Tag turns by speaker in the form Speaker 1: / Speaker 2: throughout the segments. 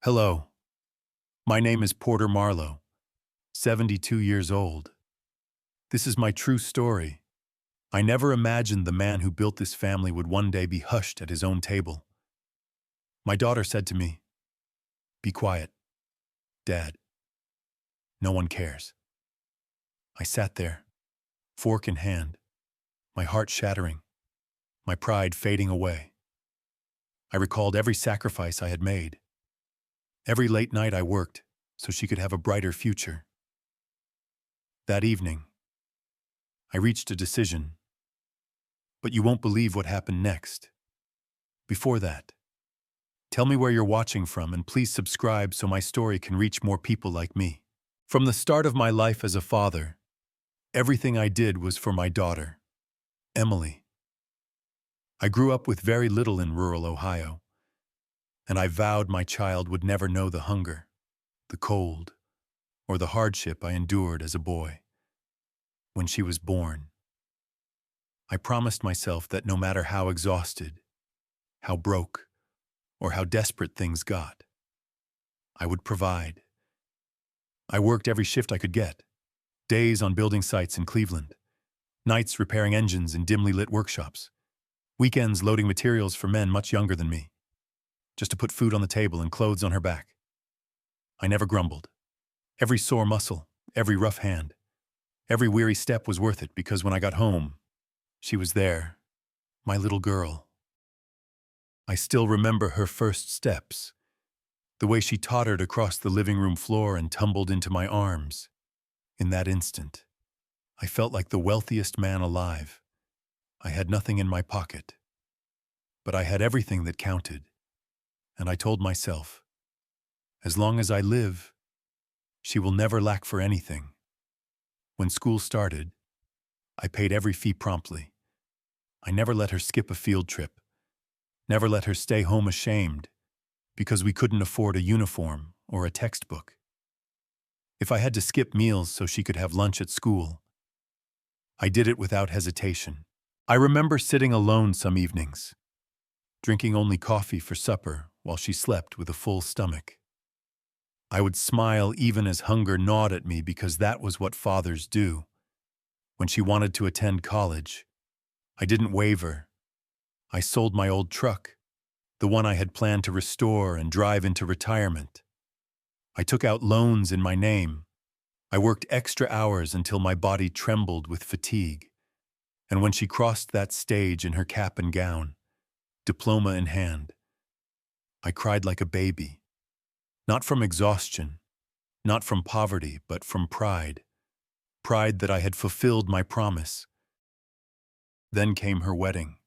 Speaker 1: Hello, my name is Porter Marlowe, 72 years old. This is my true story. I never imagined the man who built this family would one day be hushed at his own table. My daughter said to me, "Be quiet, Dad. No one cares." I sat there, fork in hand, my heart shattering, my pride fading away. I recalled every sacrifice I had made, every late night I worked so she could have a brighter future. That evening, I reached a decision, but you won't believe what happened next. Before that, tell me where you're watching from and please subscribe so my story can reach more people like me. From the start of my life as a father, everything I did was for my daughter, Emily. I grew up with very little in rural Ohio, and I vowed my child would never know the hunger, the cold, or the hardship I endured as a boy. When she was born, I promised myself that no matter how exhausted, how broke, or how desperate things got, I would provide. I worked every shift I could get, days on building sites in Cleveland, nights repairing engines in dimly lit workshops, weekends loading materials for men much younger than me, just to put food on the table and clothes on her back. I never grumbled. Every sore muscle, every rough hand, every weary step was worth it because when I got home, she was there, my little girl. I still remember her first steps, the way she tottered across the living room floor and tumbled into my arms. In that instant, I felt like the wealthiest man alive. I had nothing in my pocket, but I had everything that counted. And I told myself, as long as I live, she will never lack for anything. When school started, I paid every fee promptly. I never let her skip a field trip, never let her stay home ashamed because we couldn't afford a uniform or a textbook. If I had to skip meals so she could have lunch at school, I did it without hesitation. I remember sitting alone some evenings, drinking only coffee for supper while she slept with a full stomach. I would smile even as hunger gnawed at me because that was what fathers do. When she wanted to attend college, I didn't waver. I sold my old truck, the one I had planned to restore and drive into retirement. I took out loans in my name. I worked extra hours until my body trembled with fatigue. And when she crossed that stage in her cap and gown, diploma in hand, I cried like a baby. Not from exhaustion, not from poverty, but from pride. Pride that I had fulfilled my promise. Then came her wedding.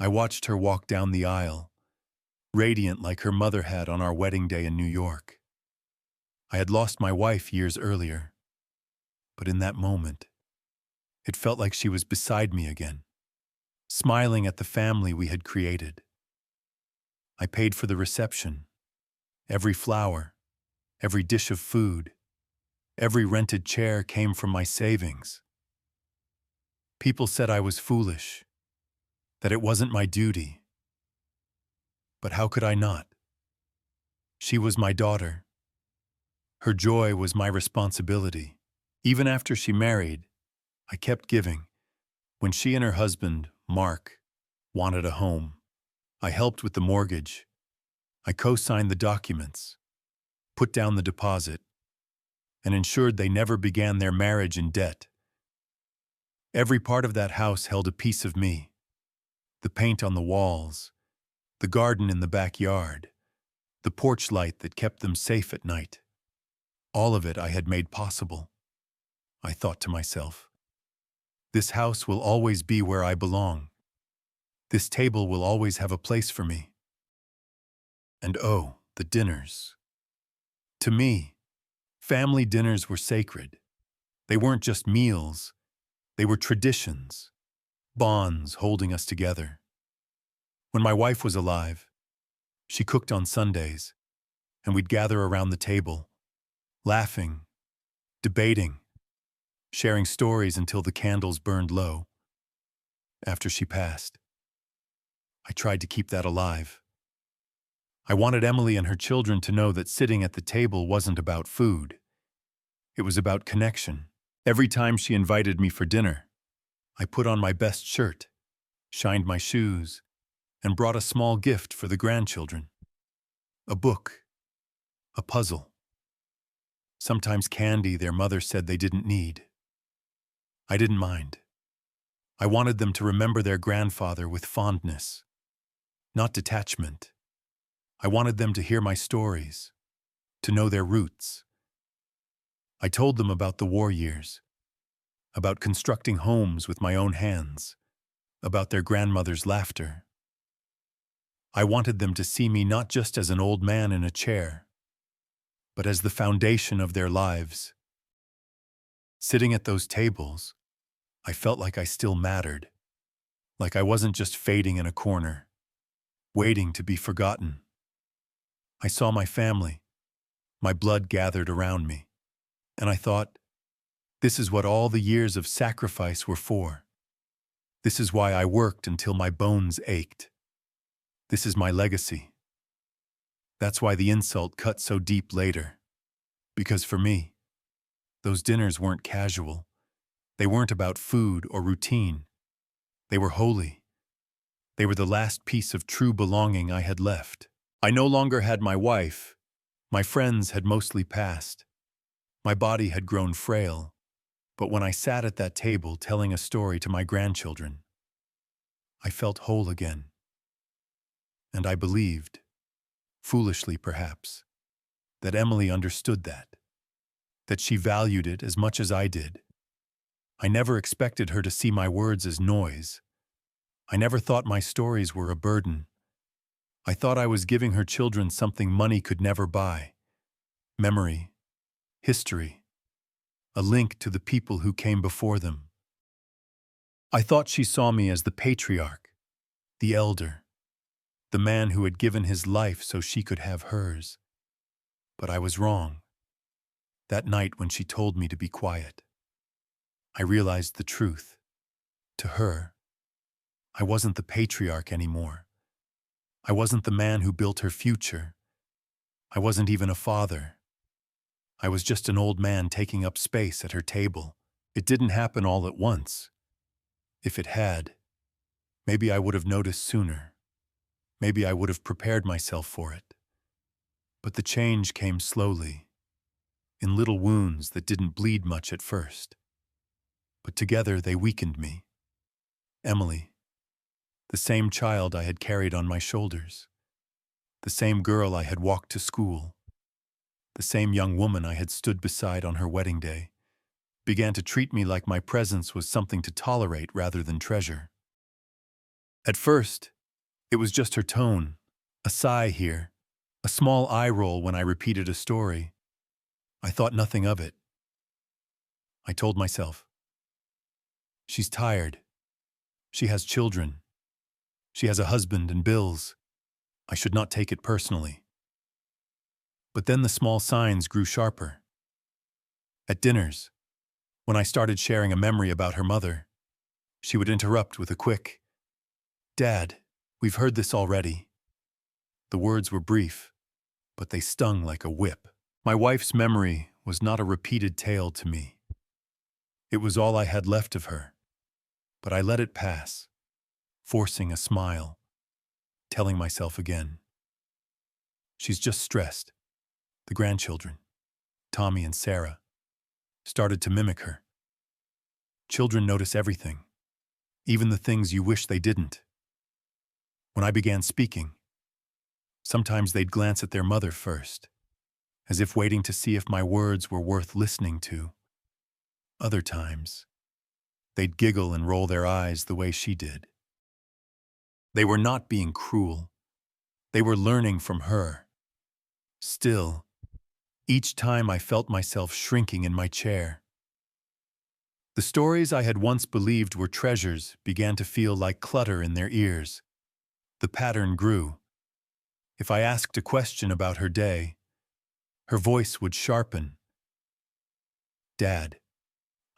Speaker 1: I watched her walk down the aisle, radiant like her mother had on our wedding day in New York. I had lost my wife years earlier, but in that moment, it felt like she was beside me again, smiling at the family we had created. I paid for the reception, every flower, every dish of food, every rented chair came from my savings. People said I was foolish, that it wasn't my duty. But how could I not? She was my daughter. Her joy was my responsibility. Even after she married, I kept giving. When she and her husband, Mark, wanted a home, I helped with the mortgage. I co-signed the documents, put down the deposit, and ensured they never began their marriage in debt. Every part of that house held a piece of me. The paint on the walls, the garden in the backyard, the porch light that kept them safe at night. All of it I had made possible. I thought to myself, this house will always be where I belong. This table will always have a place for me. And oh, the dinners. To me, family dinners were sacred. They weren't just meals. They were traditions, bonds holding us together. When my wife was alive, she cooked on Sundays, and we'd gather around the table, laughing, debating, sharing stories until the candles burned low. After she passed, I tried to keep that alive. I wanted Emily and her children to know that sitting at the table wasn't about food. It was about connection. Every time she invited me for dinner, I put on my best shirt, shined my shoes, and brought a small gift for the grandchildren. A book, a puzzle, sometimes candy their mother said they didn't need. I didn't mind. I wanted them to remember their grandfather with fondness, not detachment. I wanted them to hear my stories, to know their roots. I told them about the war years, about constructing homes with my own hands, about their grandmother's laughter. I wanted them to see me not just as an old man in a chair, but as the foundation of their lives. Sitting at those tables, I felt like I still mattered, like I wasn't just fading in a corner, waiting to be forgotten. I saw my family, my blood gathered around me, and I thought, this is what all the years of sacrifice were for. This is why I worked until my bones ached. This is my legacy. That's why the insult cut so deep later. Because for me, those dinners weren't casual. They weren't about food or routine. They were holy. They were the last piece of true belonging I had left. I no longer had my wife. My friends had mostly passed. My body had grown frail. But when I sat at that table telling a story to my grandchildren, I felt whole again. And I believed, foolishly perhaps, that Emily understood that she valued it as much as I did. I never expected her to see my words as noise. I never thought my stories were a burden. I thought I was giving her children something money could never buy: memory, history, a link to the people who came before them. I thought she saw me as the patriarch, the elder, the man who had given his life so she could have hers. But I was wrong. That night when she told me to be quiet, I realized the truth. To her, I wasn't the patriarch anymore. I wasn't the man who built her future. I wasn't even a father. I was just an old man taking up space at her table. It didn't happen all at once. If it had, maybe I would have noticed sooner. Maybe I would have prepared myself for it. But the change came slowly, in little wounds that didn't bleed much at first. But together they weakened me. Emily, the same child I had carried on my shoulders, the same girl I had walked to school, the same young woman I had stood beside on her wedding day, began to treat me like my presence was something to tolerate rather than treasure. At first, it was just her tone, a sigh here, a small eye roll when I repeated a story. I thought nothing of it. I told myself, she's tired. She has children. She has a husband and bills. I should not take it personally. But then the small signs grew sharper. At dinners, when I started sharing a memory about her mother, she would interrupt with a quick, "Dad, we've heard this already." The words were brief, but they stung like a whip. My wife's memory was not a repeated tale to me. It was all I had left of her, but I let it pass, forcing a smile, telling myself again, she's just stressed. The grandchildren, Tommy and Sarah, started to mimic her. Children notice everything, even the things you wish they didn't. When I began speaking, sometimes they'd glance at their mother first, as if waiting to see if my words were worth listening to. Other times, they'd giggle and roll their eyes the way she did. They were not being cruel. They were learning from her. Still, each time I felt myself shrinking in my chair. The stories I had once believed were treasures began to feel like clutter in their ears. The pattern grew. If I asked a question about her day, her voice would sharpen. "Dad,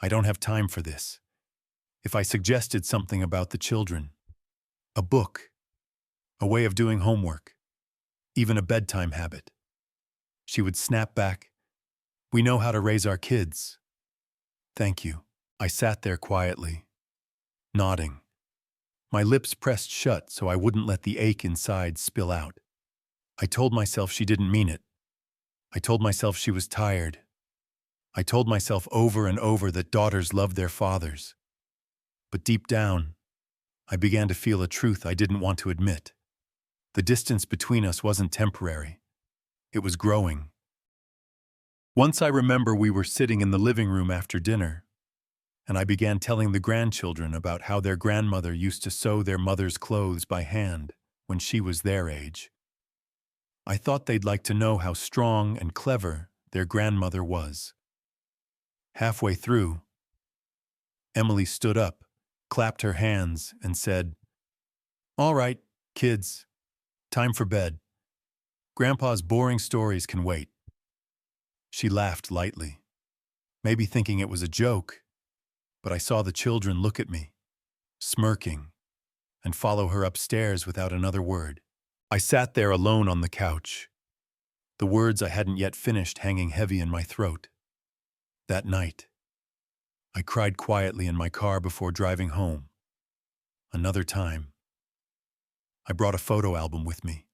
Speaker 1: I don't have time for this." If I suggested something about the children, a book, a way of doing homework, even a bedtime habit. She would snap back, "We know how to raise our kids." "Thank you." I sat there quietly, nodding, my lips pressed shut so I wouldn't let the ache inside spill out. I told myself she didn't mean it. I told myself she was tired. I told myself over and over that daughters love their fathers. But deep down, I began to feel a truth I didn't want to admit. The distance between us wasn't temporary. It was growing. Once I remember we were sitting in the living room after dinner, and I began telling the grandchildren about how their grandmother used to sew their mother's clothes by hand when she was their age. I thought they'd like to know how strong and clever their grandmother was. Halfway through, Emily stood up, clapped her hands, and said, "All right, kids, time for bed. Grandpa's boring stories can wait." She laughed lightly, maybe thinking it was a joke, but I saw the children look at me, smirking, and follow her upstairs without another word. I sat there alone on the couch, the words I hadn't yet finished hanging heavy in my throat. That night, I cried quietly in my car before driving home. Another time, I brought a photo album with me.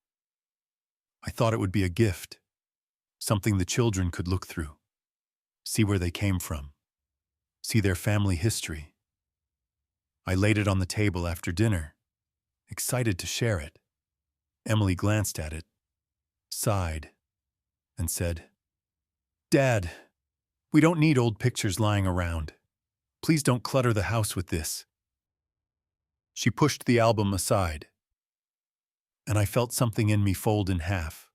Speaker 1: I thought it would be a gift, something the children could look through, see where they came from, see their family history. I laid it on the table after dinner, excited to share it. Emily glanced at it, sighed, and said, "Dad, we don't need old pictures lying around. Please don't clutter the house with this." She pushed the album aside, and I felt something in me fold in half.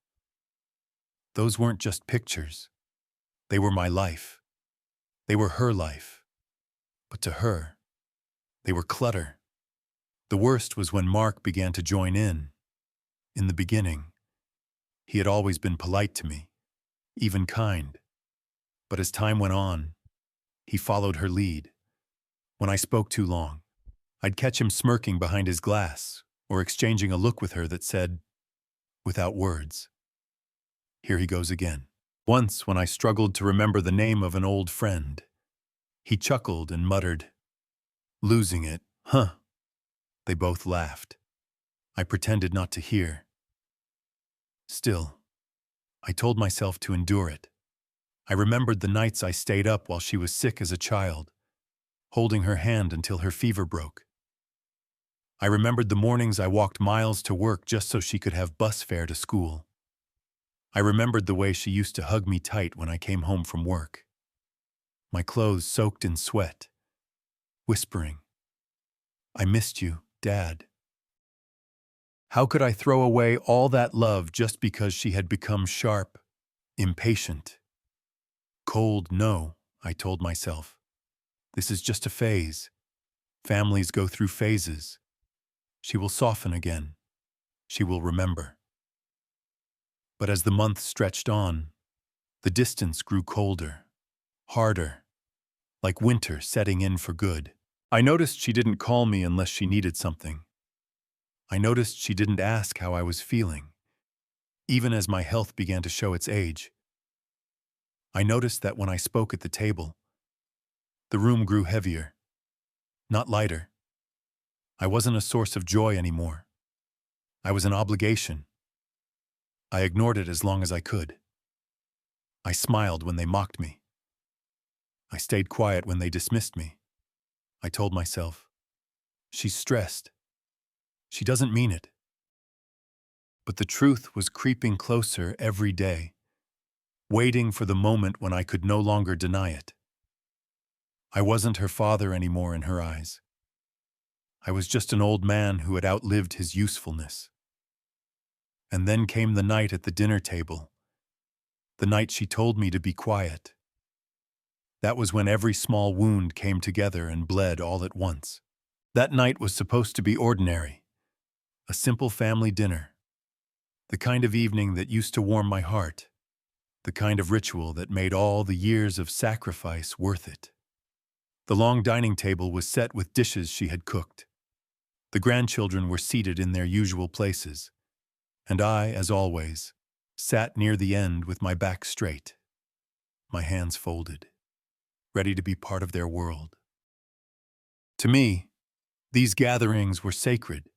Speaker 1: Those weren't just pictures. They were my life. They were her life. But to her, they were clutter. The worst was when Mark began to join in. In the beginning, he had always been polite to me, even kind. But as time went on, he followed her lead. When I spoke too long, I'd catch him smirking behind his glass or exchanging a look with her that said, without words, "Here he goes again." Once, when I struggled to remember the name of an old friend, he chuckled and muttered, "Losing it, huh?" They both laughed. I pretended not to hear. Still, I told myself to endure it. I remembered the nights I stayed up while she was sick as a child, holding her hand until her fever broke. I remembered the mornings I walked miles to work just so she could have bus fare to school. I remembered the way she used to hug me tight when I came home from work, my clothes soaked in sweat, whispering, "I missed you, Dad." How could I throw away all that love just because she had become sharp, impatient? Cold, no, I told myself. This is just a phase. Families go through phases. She will soften again. She will remember. But as the months stretched on, the distance grew colder, harder, like winter setting in for good. I noticed she didn't call me unless she needed something. I noticed she didn't ask how I was feeling, even as my health began to show its age. I noticed that when I spoke at the table, the room grew heavier, not lighter. I wasn't a source of joy anymore. I was an obligation. I ignored it as long as I could. I smiled when they mocked me. I stayed quiet when they dismissed me. I told myself, "She's stressed. She doesn't mean it." But the truth was creeping closer every day, waiting for the moment when I could no longer deny it. I wasn't her father anymore in her eyes. I was just an old man who had outlived his usefulness. And then came the night at the dinner table, the night she told me to be quiet. That was when every small wound came together and bled all at once. That night was supposed to be ordinary, a simple family dinner, the kind of evening that used to warm my heart, the kind of ritual that made all the years of sacrifice worth it. The long dining table was set with dishes she had cooked. The grandchildren were seated in their usual places, And I, as always, sat near the end with my back straight, my hands folded, ready to be part of their world. To me, these gatherings were sacred.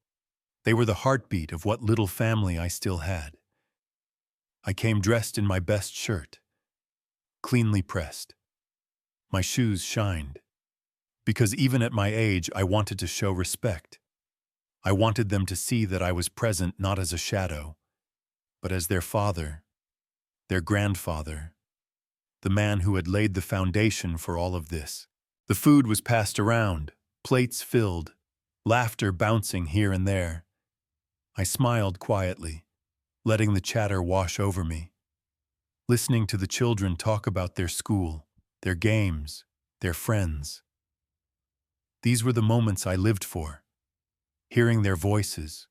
Speaker 1: They were the heartbeat of what little family I still had. I came dressed in my best shirt, cleanly pressed. My shoes shined, because even at my age I wanted to show respect. I wanted them to see that I was present not as a shadow, but as their father, their grandfather, the man who had laid the foundation for all of this. The food was passed around, plates filled, laughter bouncing here and there. I smiled quietly, letting the chatter wash over me, listening to the children talk about their school, their games, their friends. These were the moments I lived for, hearing their voices,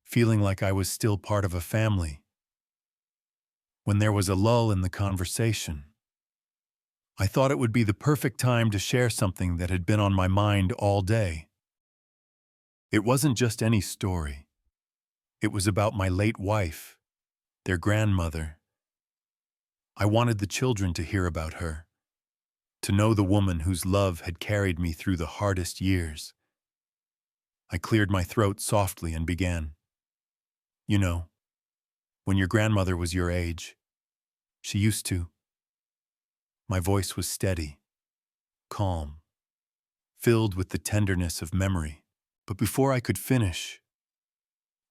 Speaker 1: feeling like I was still part of a family. When there was a lull in the conversation, I thought it would be the perfect time to share something that had been on my mind all day. It wasn't just any story. It was about my late wife, their grandmother. I wanted the children to hear about her, to know the woman whose love had carried me through the hardest years. I cleared my throat softly and began. You know, when your grandmother was your age, she used to. My voice was steady, calm, filled with the tenderness of memory. But before I could finish,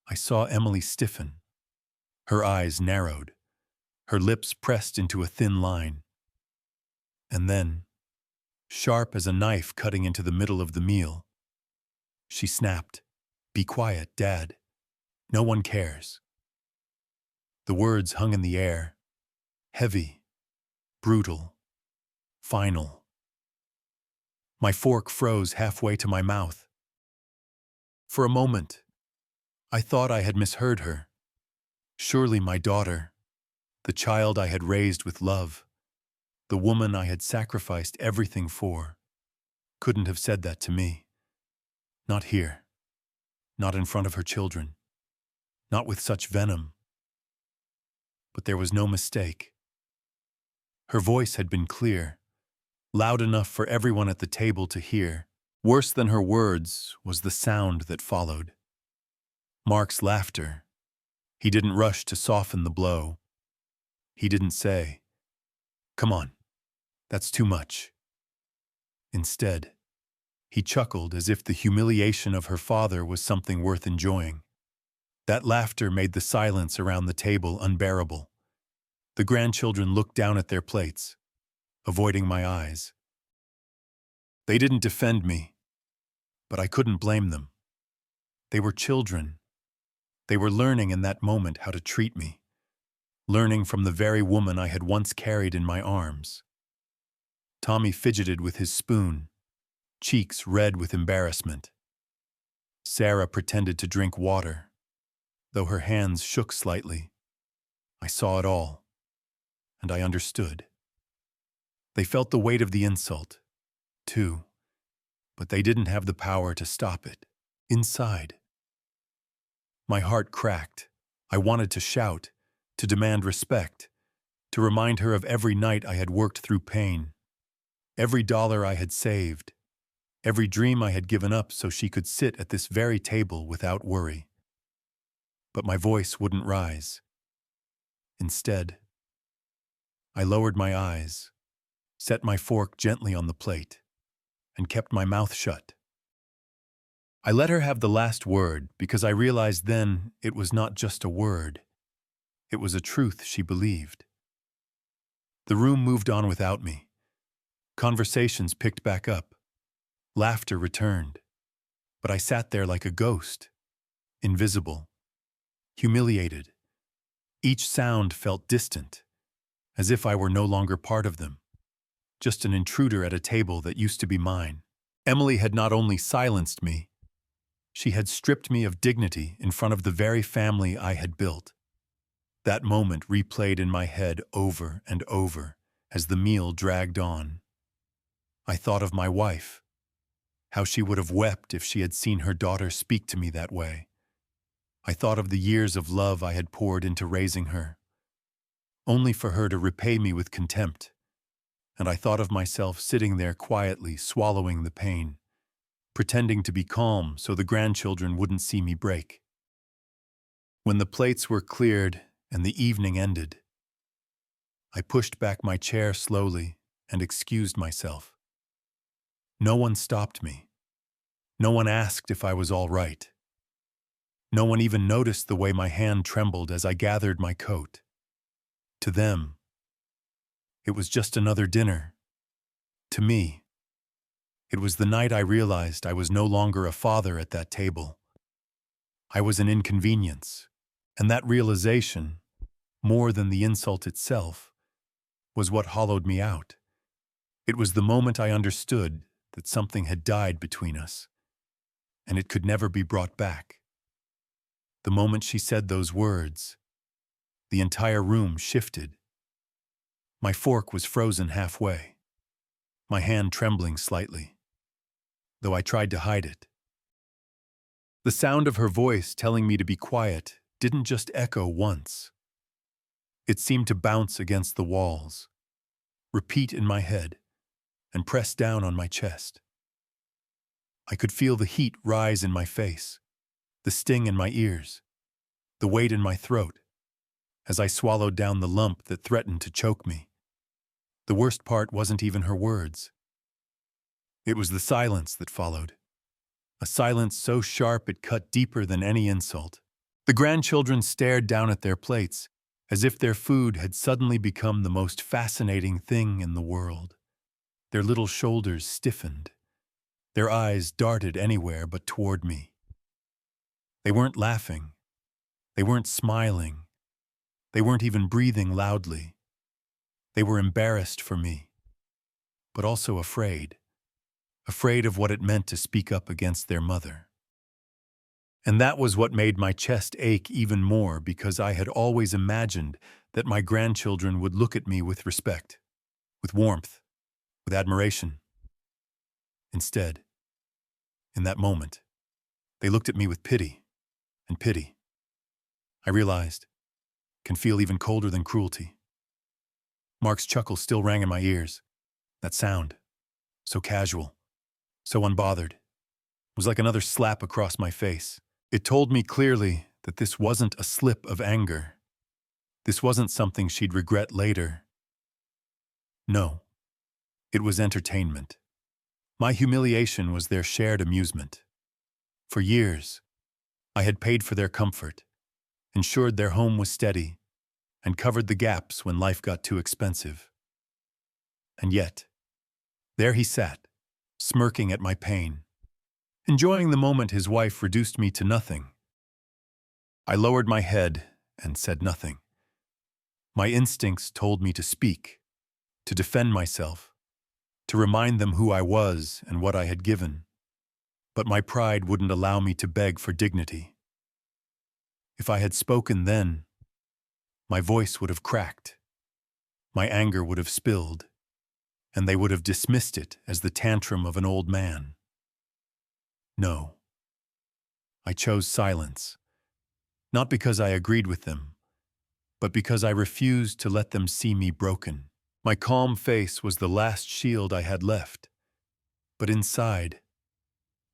Speaker 1: I saw Emily stiffen. Her eyes narrowed, her lips pressed into a thin line. And then, sharp as a knife cutting into the middle of the meal, she snapped, "Be quiet, Dad. No one cares." The words hung in the air, heavy, brutal, final. My fork froze halfway to my mouth. For a moment, I thought I had misheard her. Surely my daughter, the child I had raised with love, the woman I had sacrificed everything for, couldn't have said that to me. Not here. Not in front of her children. Not with such venom. But there was no mistake. Her voice had been clear, loud enough for everyone at the table to hear. Worse than her words was the sound that followed. Mark's laughter. He didn't rush to soften the blow. He didn't say, "Come on, that's too much." Instead, he chuckled as if the humiliation of her father was something worth enjoying. That laughter made the silence around the table unbearable. The grandchildren looked down at their plates, avoiding my eyes. They didn't defend me, but I couldn't blame them. They were children. They were learning in that moment how to treat me, learning from the very woman I had once carried in my arms. Tommy fidgeted with his spoon, cheeks red with embarrassment. Sarah pretended to drink water, though her hands shook slightly. I saw it all, and I understood. They felt the weight of the insult, too, but they didn't have the power to stop it. Inside, my heart cracked. I wanted to shout, to demand respect, to remind her of every night I had worked through pain, every dollar I had saved, every dream I had given up so she could sit at this very table without worry. But my voice wouldn't rise. Instead, I lowered my eyes, set my fork gently on the plate, and kept my mouth shut. I let her have the last word because I realized then it was not just a word. It was a truth she believed. The room moved on without me. Conversations picked back up. Laughter returned. But I sat there like a ghost, invisible, humiliated. Each sound felt distant, as if I were no longer part of them, just an intruder at a table that used to be mine. Emily had not only silenced me, she had stripped me of dignity in front of the very family I had built. That moment replayed in my head over and over as the meal dragged on. I thought of my wife, how she would have wept if she had seen her daughter speak to me that way. I thought of the years of love I had poured into raising her, only for her to repay me with contempt, and I thought of myself sitting there quietly swallowing the pain, pretending to be calm so the grandchildren wouldn't see me break. When the plates were cleared and the evening ended, I pushed back my chair slowly and excused myself. No one stopped me. No one asked if I was all right. No one even noticed the way my hand trembled as I gathered my coat. To them, it was just another dinner. To me, it was the night I realized I was no longer a father at that table. I was an inconvenience, and that realization, more than the insult itself, was what hollowed me out. It was the moment I understood that something had died between us, and it could never be brought back. The moment she said those words, the entire room shifted. My fork was frozen halfway, my hand trembling slightly, though I tried to hide it. The sound of her voice telling me to be quiet didn't just echo once. It seemed to bounce against the walls, repeat in my head, and press down on my chest. I could feel the heat rise in my face, the sting in my ears, the weight in my throat, as I swallowed down the lump that threatened to choke me. The worst part wasn't even her words. It was the silence that followed. A silence so sharp it cut deeper than any insult. The grandchildren stared down at their plates, as if their food had suddenly become the most fascinating thing in the world. Their little shoulders stiffened. Their eyes darted anywhere but toward me. They weren't laughing. They weren't smiling. They weren't even breathing loudly. They were embarrassed for me, but also afraid. Afraid of what it meant to speak up against their mother. And that was what made my chest ache even more, because I had always imagined that my grandchildren would look at me with respect, with warmth, with admiration. Instead, in that moment, they looked at me with pity, and pity, I realized, can feel even colder than cruelty. Mark's chuckle still rang in my ears. That sound, so casual, so unbothered, was like another slap across my face. It told me clearly that this wasn't a slip of anger. This wasn't something she'd regret later. No, it was entertainment. My humiliation was their shared amusement. For years, I had paid for their comfort, ensured their home was steady, and covered the gaps when life got too expensive. And yet, there he sat, smirking at my pain, enjoying the moment his wife reduced me to nothing. I lowered my head and said nothing. My instincts told me to speak, to defend myself, to remind them who I was and what I had given. But my pride wouldn't allow me to beg for dignity. If I had spoken then, my voice would have cracked, my anger would have spilled, and they would have dismissed it as the tantrum of an old man. No. I chose silence, not because I agreed with them, but because I refused to let them see me broken. My calm face was the last shield I had left, but inside,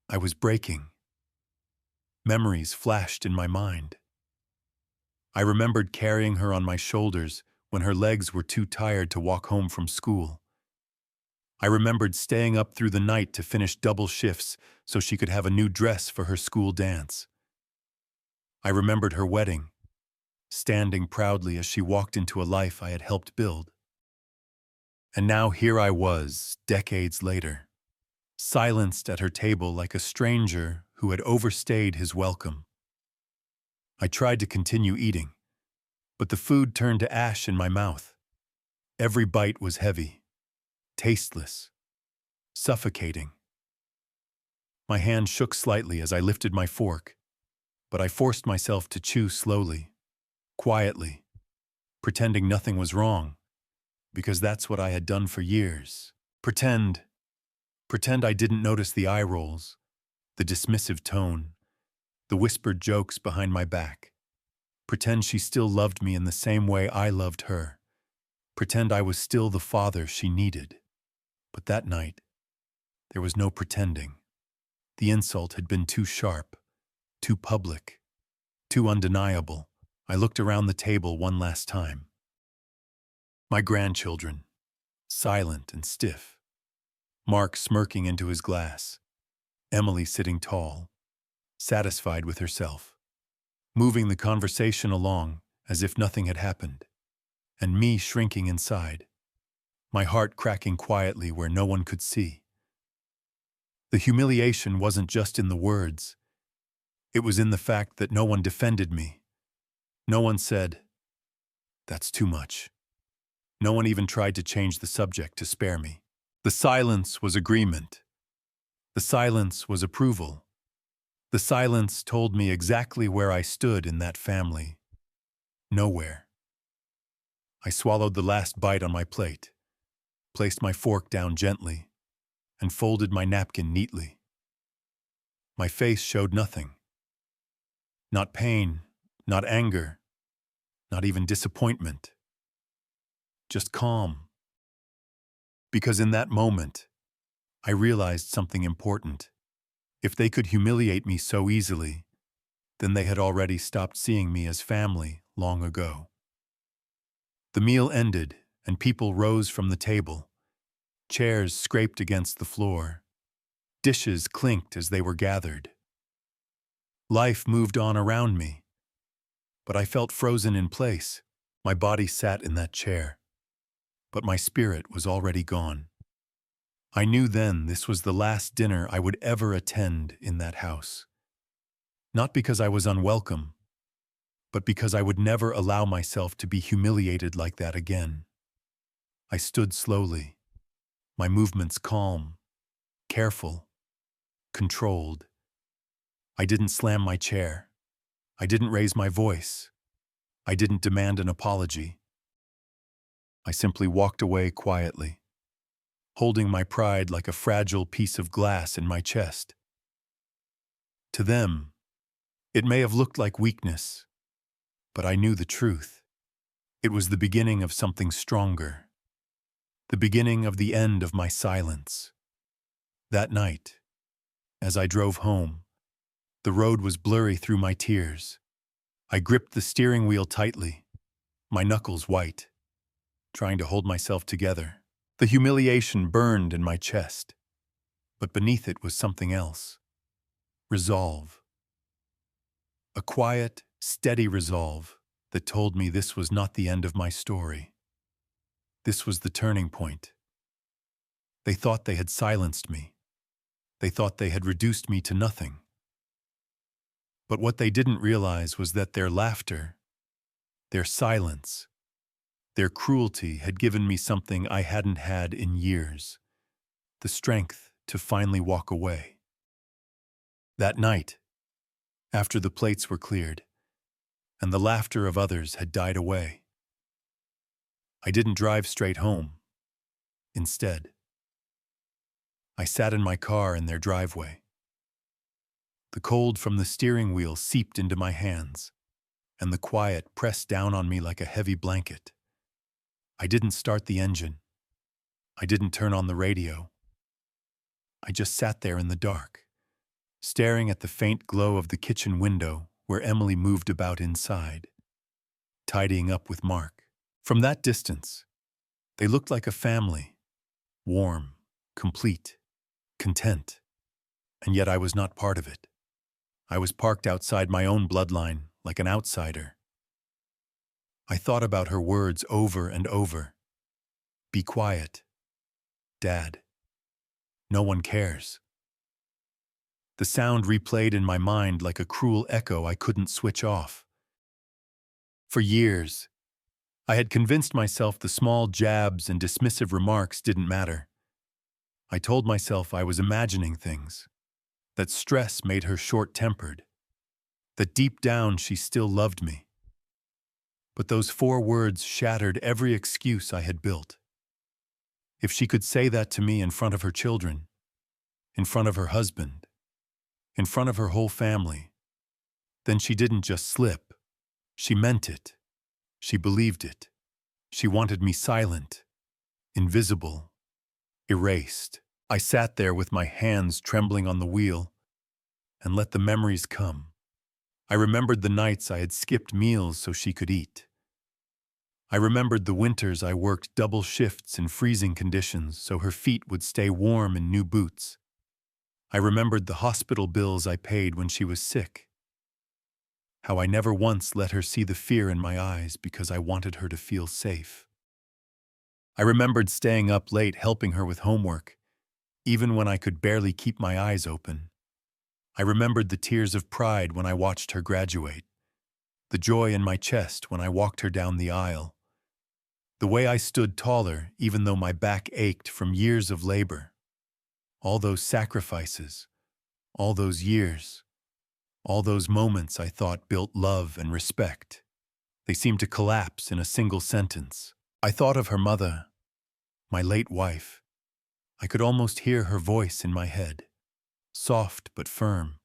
Speaker 1: I was breaking. Memories flashed in my mind. I remembered carrying her on my shoulders when her legs were too tired to walk home from school. I remembered staying up through the night to finish double shifts so she could have a new dress for her school dance. I remembered her wedding, standing proudly as she walked into a life I had helped build. And now here I was, decades later, silenced at her table like a stranger who had overstayed his welcome. I tried to continue eating, but the food turned to ash in my mouth. Every bite was heavy, tasteless, suffocating. My hand shook slightly as I lifted my fork, but I forced myself to chew slowly, quietly, pretending nothing was wrong, because that's what I had done for years. Pretend I didn't notice the eye rolls, the dismissive tone, the whispered jokes behind my back. Pretend she still loved me in the same way I loved her. Pretend I was still the father she needed. But that night, there was no pretending. The insult had been too sharp, too public, too undeniable. I looked around the table one last time. My grandchildren, silent and stiff. Mark smirking into his glass. Emily sitting tall, satisfied with herself, moving the conversation along as if nothing had happened. And me shrinking inside, my heart cracking quietly where no one could see. The humiliation wasn't just in the words. It was in the fact that no one defended me. No one said, "That's too much." No one even tried to change the subject to spare me. The silence was agreement. The silence was approval. The silence told me exactly where I stood in that family. Nowhere. I swallowed the last bite on my plate, placed my fork down gently, and folded my napkin neatly. My face showed nothing. Not pain, not anger, not even disappointment. Just calm. Because in that moment, I realized something important. If they could humiliate me so easily, then they had already stopped seeing me as family long ago. The meal ended, and people rose from the table. Chairs scraped against the floor. Dishes clinked as they were gathered. Life moved on around me, but I felt frozen in place. My body sat in that chair, but my spirit was already gone. I knew then this was the last dinner I would ever attend in that house. Not because I was unwelcome, but because I would never allow myself to be humiliated like that again. I stood slowly, my movements calm, careful, controlled. I didn't slam my chair. I didn't raise my voice. I didn't demand an apology. I simply walked away quietly, holding my pride like a fragile piece of glass in my chest. To them, it may have looked like weakness, but I knew the truth. It was the beginning of something stronger, the beginning of the end of my silence. That night, as I drove home, the road was blurry through my tears. I gripped the steering wheel tightly, my knuckles white, trying to hold myself together. The humiliation burned in my chest, but beneath it was something else. Resolve. A quiet, steady resolve that told me this was not the end of my story. This was the turning point. They thought they had silenced me. They thought they had reduced me to nothing. But what they didn't realize was that their laughter, their silence, their cruelty had given me something I hadn't had in years, the strength to finally walk away. That night, after the plates were cleared, and the laughter of others had died away, I didn't drive straight home. Instead, I sat in my car in their driveway. The cold from the steering wheel seeped into my hands, and the quiet pressed down on me like a heavy blanket. I didn't start the engine. I didn't turn on the radio. I just sat there in the dark, staring at the faint glow of the kitchen window where Emily moved about inside, tidying up with Mark. From that distance, they looked like a family, warm, complete, content, and yet I was not part of it. I was parked outside my own bloodline like an outsider. I thought about her words over and over. Be quiet, Dad. No one cares. The sound replayed in my mind like a cruel echo I couldn't switch off. For years, I had convinced myself the small jabs and dismissive remarks didn't matter. I told myself I was imagining things, that stress made her short-tempered, that deep down she still loved me. But those 4 words shattered every excuse I had built. If she could say that to me in front of her children, in front of her husband, in front of her whole family, Then she didn't just slip. She meant it. She believed it. She wanted me silent, invisible, erased. I sat there with my hands trembling on the wheel and let the memories come. I remembered the nights I had skipped meals so she could eat. I remembered the winters I worked double shifts in freezing conditions so her feet would stay warm in new boots. I remembered the hospital bills I paid when she was sick. How I never once let her see the fear in my eyes because I wanted her to feel safe. I remembered staying up late helping her with homework, even when I could barely keep my eyes open. I remembered the tears of pride when I watched her graduate, the joy in my chest when I walked her down the aisle, the way I stood taller even though my back ached from years of labor. All those sacrifices, all those years, all those moments I thought built love and respect. They seemed to collapse in a single sentence. I thought of her mother, my late wife. I could almost hear her voice in my head, soft but firm,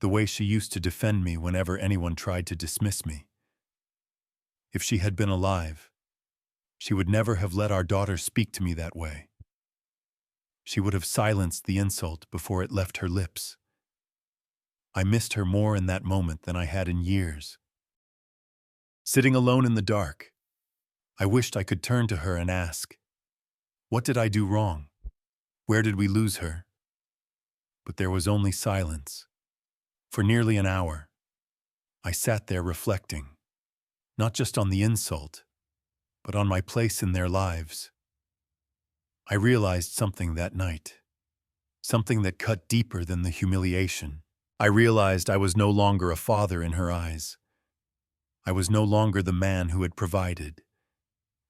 Speaker 1: the way she used to defend me whenever anyone tried to dismiss me. If she had been alive, she would never have let our daughter speak to me that way. She would have silenced the insult before it left her lips. I missed her more in that moment than I had in years. Sitting alone in the dark, I wished I could turn to her and ask, "What did I do wrong? Where did we lose her?" But there was only silence. For nearly an hour, I sat there reflecting, not just on the insult, but on my place in their lives. I realized something that night, something that cut deeper than the humiliation. I realized I was no longer a father in her eyes. I was no longer the man who had provided,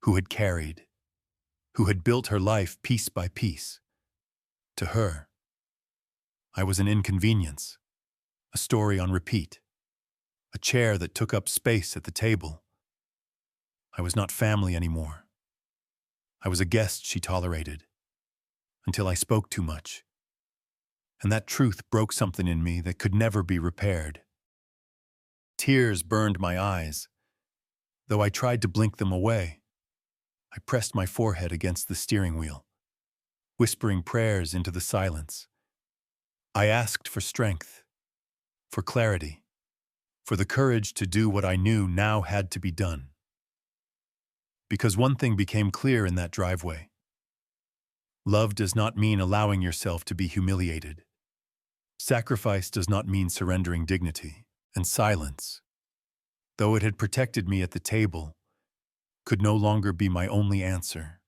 Speaker 1: who had carried, who had built her life piece by piece. To her, I was an inconvenience, a story on repeat, a chair that took up space at the table. I was not family anymore. I was a guest she tolerated, until I spoke too much. And that truth broke something in me that could never be repaired. Tears burned my eyes. Though I tried to blink them away, I pressed my forehead against the steering wheel, whispering prayers into the silence. I asked for strength, for clarity, for the courage to do what I knew now had to be done. Because one thing became clear in that driveway. Love does not mean allowing yourself to be humiliated. Sacrifice does not mean surrendering dignity, and silence, though it had protected me at the table, could no longer be my only answer.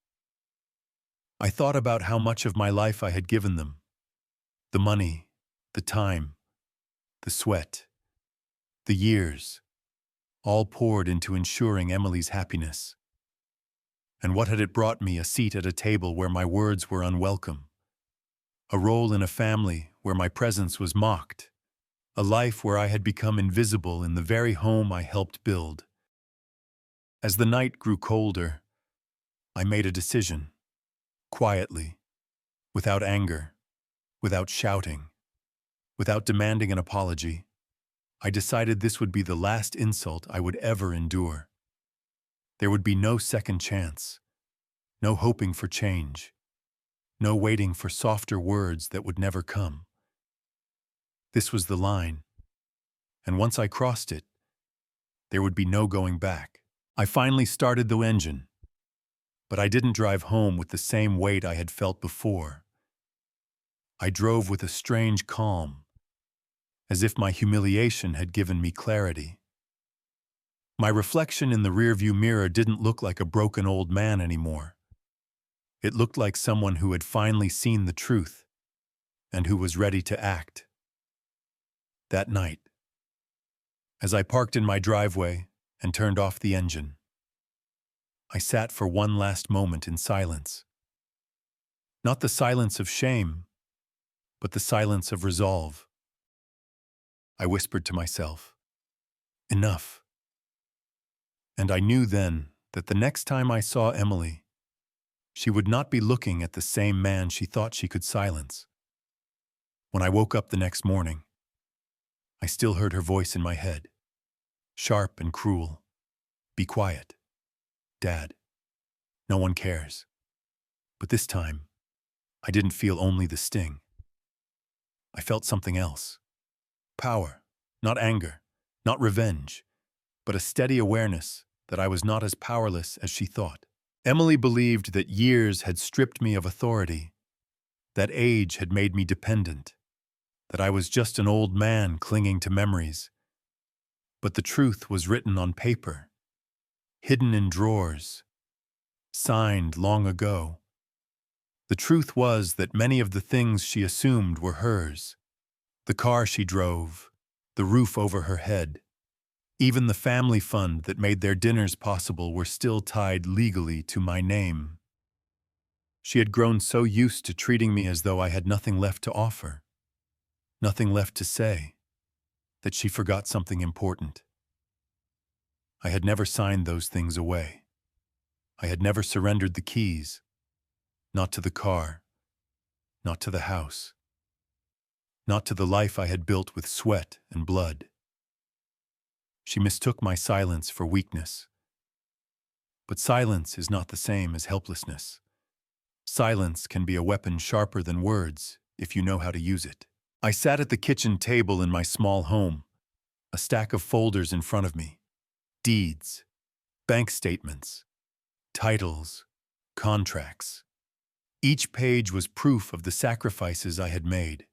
Speaker 1: I thought about how much of my life I had given them. The money, the time, the sweat, the years, all poured into ensuring Emily's happiness. And what had it brought me? A seat at a table where my words were unwelcome, a role in a family where my presence was mocked, a life where I had become invisible in the very home I helped build. As the night grew colder, I made a decision, quietly, without anger, without shouting, without demanding an apology. I decided this would be the last insult I would ever endure. There would be no second chance, no hoping for change, no waiting for softer words that would never come. This was the line, and once I crossed it, there would be no going back. I finally started the engine, but I didn't drive home with the same weight I had felt before. I drove with a strange calm, as if my humiliation had given me clarity. My reflection in the rearview mirror didn't look like a broken old man anymore. It looked like someone who had finally seen the truth and who was ready to act. That night, as I parked in my driveway and turned off the engine, I sat for one last moment in silence. Not the silence of shame, but the silence of resolve. I whispered to myself, "Enough." And I knew then that the next time I saw Emily, she would not be looking at the same man she thought she could silence. When I woke up the next morning, I still heard her voice in my head, sharp and cruel. Be quiet, Dad. No one cares. But this time, I didn't feel only the sting. I felt something else. Power, not anger, not revenge, but a steady awareness that I was not as powerless as she thought. Emily believed that years had stripped me of authority, that age had made me dependent, that I was just an old man clinging to memories. But the truth was written on paper, hidden in drawers, signed long ago. The truth was that many of the things she assumed were hers. The car she drove, the roof over her head, even the family fund that made their dinners possible were still tied legally to my name. She had grown so used to treating me as though I had nothing left to offer, nothing left to say, that she forgot something important. I had never signed those things away. I had never surrendered the keys, not to the car, not to the house, not to the life I had built with sweat and blood. She mistook my silence for weakness. But silence is not the same as helplessness. Silence can be a weapon sharper than words if you know how to use it. I sat at the kitchen table in my small home, a stack of folders in front of me. Deeds, bank statements, titles, contracts. Each page was proof of the sacrifices I had made,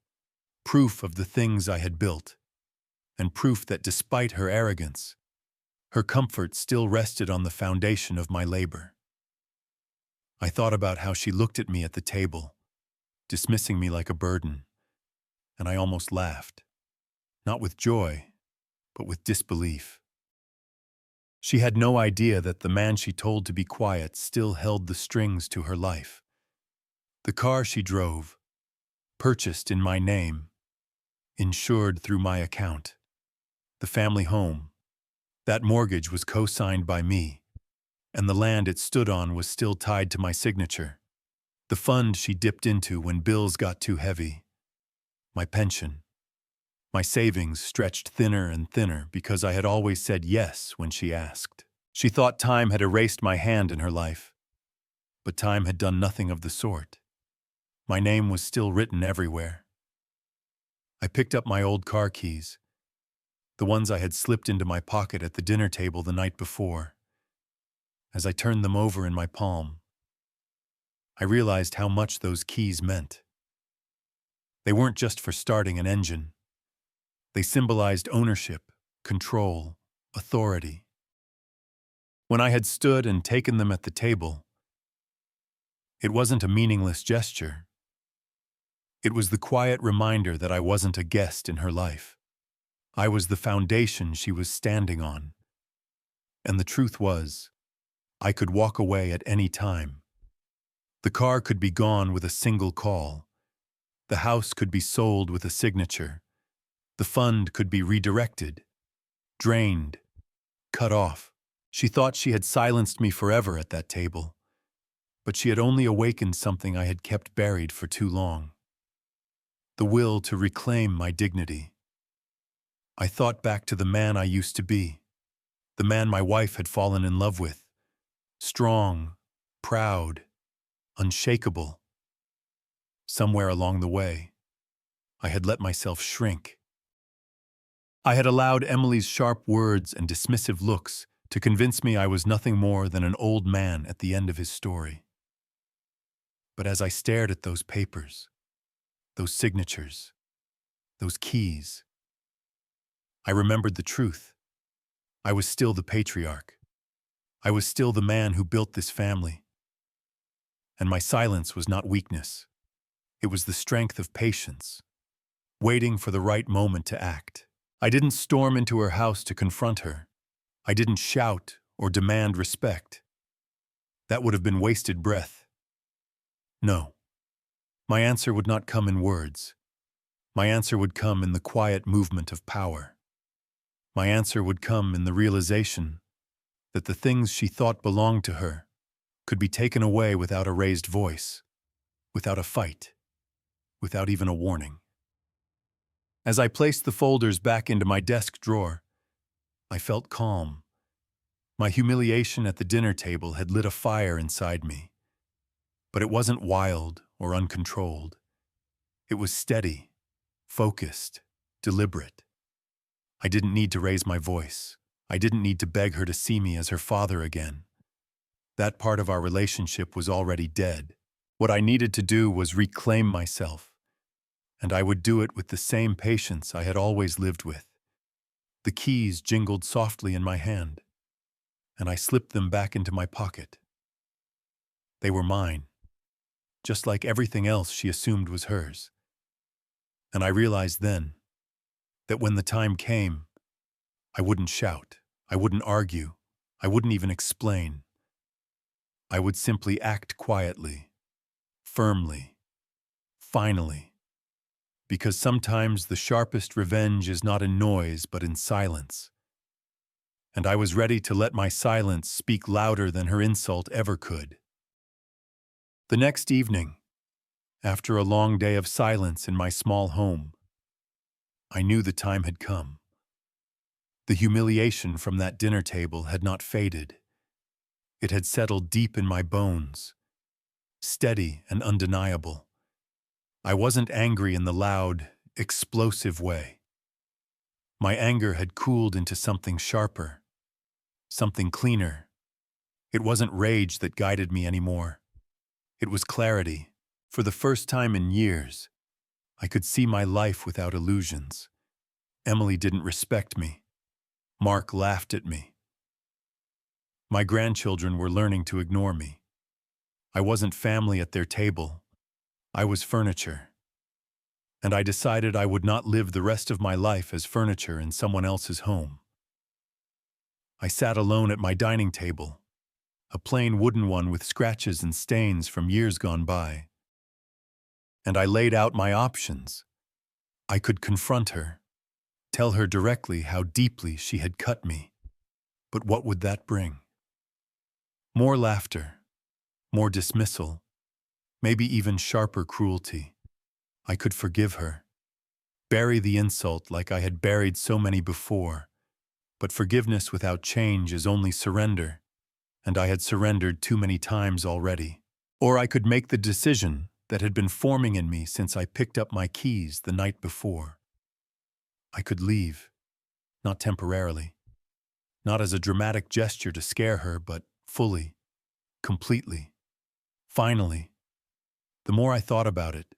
Speaker 1: proof of the things I had built, and proof that despite her arrogance, her comfort still rested on the foundation of my labor. I thought about how she looked at me at the table, dismissing me like a burden, and I almost laughed, not with joy, but with disbelief. She had no idea that the man she told to be quiet still held the strings to her life. The car she drove, purchased in my name, insured through my account. The family home, that mortgage was co-signed by me, and the land it stood on was still tied to my signature. The fund she dipped into when bills got too heavy, my pension. My savings stretched thinner and thinner because I had always said yes when she asked. She thought time had erased my hand in her life, but time had done nothing of the sort. My name was still written everywhere. I picked up my old car keys, the ones I had slipped into my pocket at the dinner table the night before. As I turned them over in my palm, I realized how much those keys meant. They weren't just for starting an engine. They symbolized ownership, control, authority. When I had stood and taken them at the table, it wasn't a meaningless gesture. It was the quiet reminder that I wasn't a guest in her life. I was the foundation she was standing on. And the truth was, I could walk away at any time. The car could be gone with a single call. The house could be sold with a signature. The fund could be redirected, drained, cut off. She thought she had silenced me forever at that table, but she had only awakened something I had kept buried for too long. The will to reclaim my dignity. I thought back to the man I used to be, the man my wife had fallen in love with, strong, proud, unshakable. Somewhere along the way, I had let myself shrink. I had allowed Emily's sharp words and dismissive looks to convince me I was nothing more than an old man at the end of his story. But as I stared at those papers, those signatures, those keys, I remembered the truth. I was still the patriarch. I was still the man who built this family. And my silence was not weakness. It was the strength of patience, waiting for the right moment to act. I didn't storm into her house to confront her. I didn't shout or demand respect. That would have been wasted breath. No. My answer would not come in words. My answer would come in the quiet movement of power. My answer would come in the realization that the things she thought belonged to her could be taken away without a raised voice, without a fight, without even a warning. As I placed the folders back into my desk drawer, I felt calm. My humiliation at the dinner table had lit a fire inside me. But it wasn't wild or uncontrolled. It was steady, focused, deliberate. I didn't need to raise my voice. I didn't need to beg her to see me as her father again. That part of our relationship was already dead. What I needed to do was reclaim myself, and I would do it with the same patience I had always lived with. The keys jingled softly in my hand, and I slipped them back into my pocket. They were mine, just like everything else she assumed was hers. And I realized then that when the time came, I wouldn't shout, I wouldn't argue, I wouldn't even explain. I would simply act quietly, firmly, finally, because sometimes the sharpest revenge is not in noise but in silence. And I was ready to let my silence speak louder than her insult ever could. The next evening, after a long day of silence in my small home, I knew the time had come. The humiliation from that dinner table had not faded. It had settled deep in my bones, steady and undeniable. I wasn't angry in the loud, explosive way. My anger had cooled into something sharper, something cleaner. It wasn't rage that guided me anymore. It was clarity. For the first time in years, I could see my life without illusions. Emily didn't respect me. Mark laughed at me. My grandchildren were learning to ignore me. I wasn't family at their table. I was furniture. And I decided I would not live the rest of my life as furniture in someone else's home. I sat alone at my dining table, a plain wooden one with scratches and stains from years gone by. And I laid out my options. I could confront her, tell her directly how deeply she had cut me. But what would that bring? More laughter, more dismissal, maybe even sharper cruelty. I could forgive her, bury the insult like I had buried so many before. But forgiveness without change is only surrender, and I had surrendered too many times already. Or I could make the decision that had been forming in me since I picked up my keys the night before. I could leave, not temporarily, not as a dramatic gesture to scare her, but fully, completely, finally. The more I thought about it,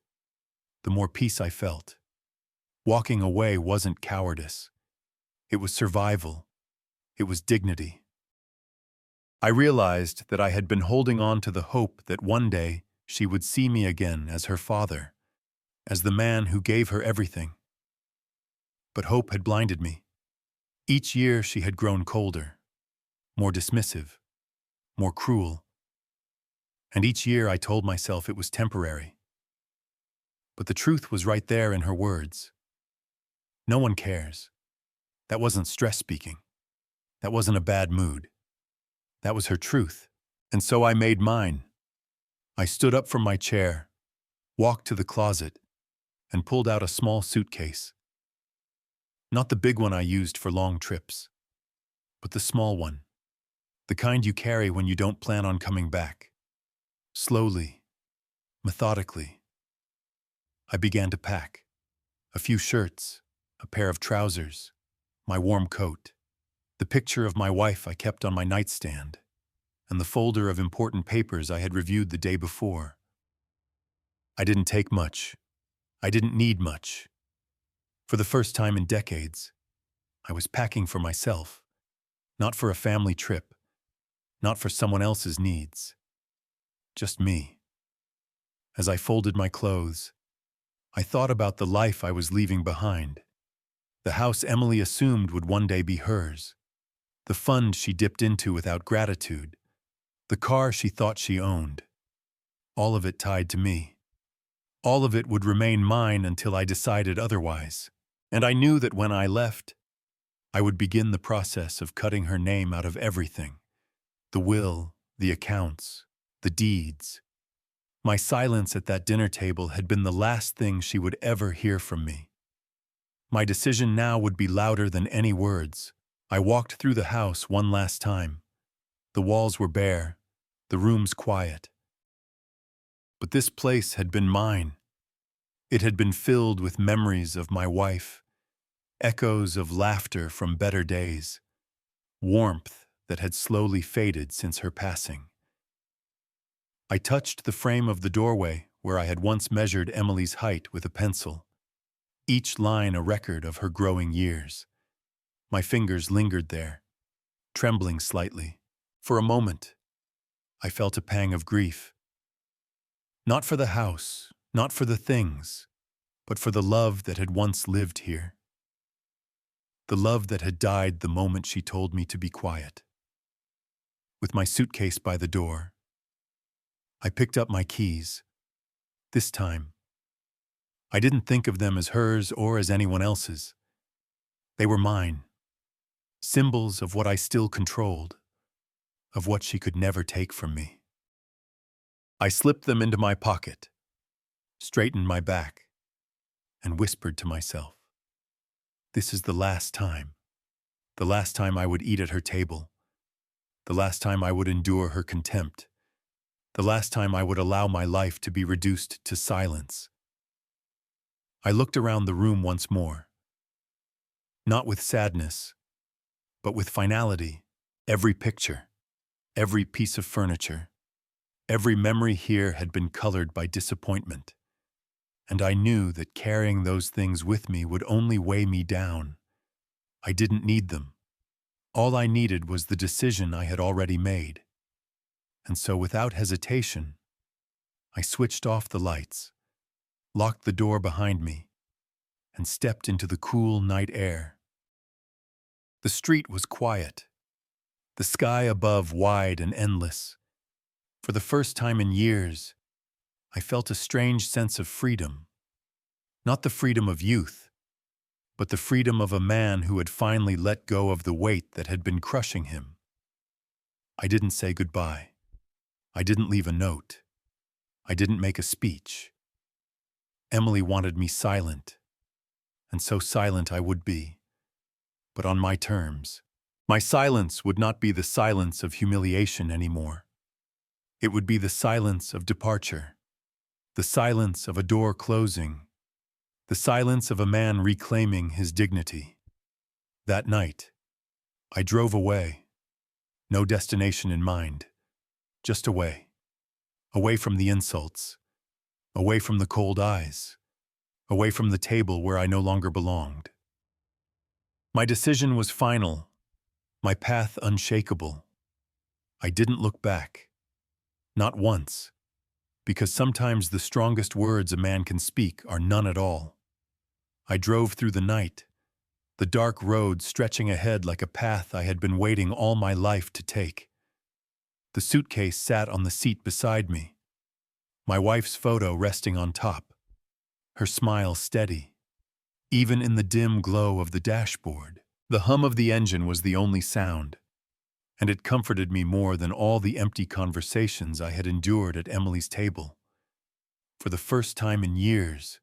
Speaker 1: the more peace I felt. Walking away wasn't cowardice. It was survival. It was dignity. I realized that I had been holding on to the hope that one day she would see me again as her father, as the man who gave her everything. But hope had blinded me. Each year she had grown colder, more dismissive, more cruel. And each year I told myself it was temporary. But the truth was right there in her words. No one cares. That wasn't stress speaking. That wasn't a bad mood. That was her truth. And so I made mine. I stood up from my chair, walked to the closet, and pulled out a small suitcase. Not the big one I used for long trips, but the small one, the kind you carry when you don't plan on coming back. Slowly, methodically, I began to pack. A few shirts, a pair of trousers, my warm coat, the picture of my wife I kept on my nightstand, and the folder of important papers I had reviewed the day before. I didn't take much. I didn't need much. For the first time in decades, I was packing for myself, not for a family trip, not for someone else's needs. Just me. As I folded my clothes, I thought about the life I was leaving behind, the house Emily assumed would one day be hers, the fund she dipped into without gratitude, the car she thought she owned. All of it tied to me. All of it would remain mine until I decided otherwise. And I knew that when I left, I would begin the process of cutting her name out of everything. The will, the accounts, the deeds. My silence at that dinner table had been the last thing she would ever hear from me. My decision now would be louder than any words. I walked through the house one last time. The walls were bare, the rooms quiet. But this place had been mine. It had been filled with memories of my wife, echoes of laughter from better days, warmth that had slowly faded since her passing. I touched the frame of the doorway where I had once measured Emily's height with a pencil, each line a record of her growing years. My fingers lingered there, trembling slightly. For a moment, I felt a pang of grief. Not for the house, not for the things, but for the love that had once lived here. The love that had died the moment she told me to be quiet. With my suitcase by the door, I picked up my keys. This time, I didn't think of them as hers or as anyone else's. They were mine, symbols of what I still controlled, of what she could never take from me. I slipped them into my pocket, straightened my back, and whispered to myself, "This is the last time I would eat at her table, the last time I would endure her contempt, the last time I would allow my life to be reduced to silence." I looked around the room once more, not with sadness, but with finality. Every picture, every piece of furniture, every memory here had been colored by disappointment, and I knew that carrying those things with me would only weigh me down. I didn't need them. All I needed was the decision I had already made. And so without hesitation, I switched off the lights, locked the door behind me, and stepped into the cool night air. The street was quiet, the sky above wide and endless. For the first time in years, I felt a strange sense of freedom. Not the freedom of youth, but the freedom of a man who had finally let go of the weight that had been crushing him. I didn't say goodbye. I didn't leave a note. I didn't make a speech. Emily wanted me silent, and so silent I would be, but on my terms. My silence would not be the silence of humiliation anymore. It would be the silence of departure, the silence of a door closing, the silence of a man reclaiming his dignity. That night, I drove away, no destination in mind, just away. Away from the insults, away from the cold eyes, away from the table where I no longer belonged. My decision was final, my path unshakable. I didn't look back, not once, because sometimes the strongest words a man can speak are none at all. I drove through the night, the dark road stretching ahead like a path I had been waiting all my life to take. The suitcase sat on the seat beside me, my wife's photo resting on top, her smile steady. Even in the dim glow of the dashboard, the hum of the engine was the only sound, and it comforted me more than all the empty conversations I had endured at Emily's table. For the first time in years,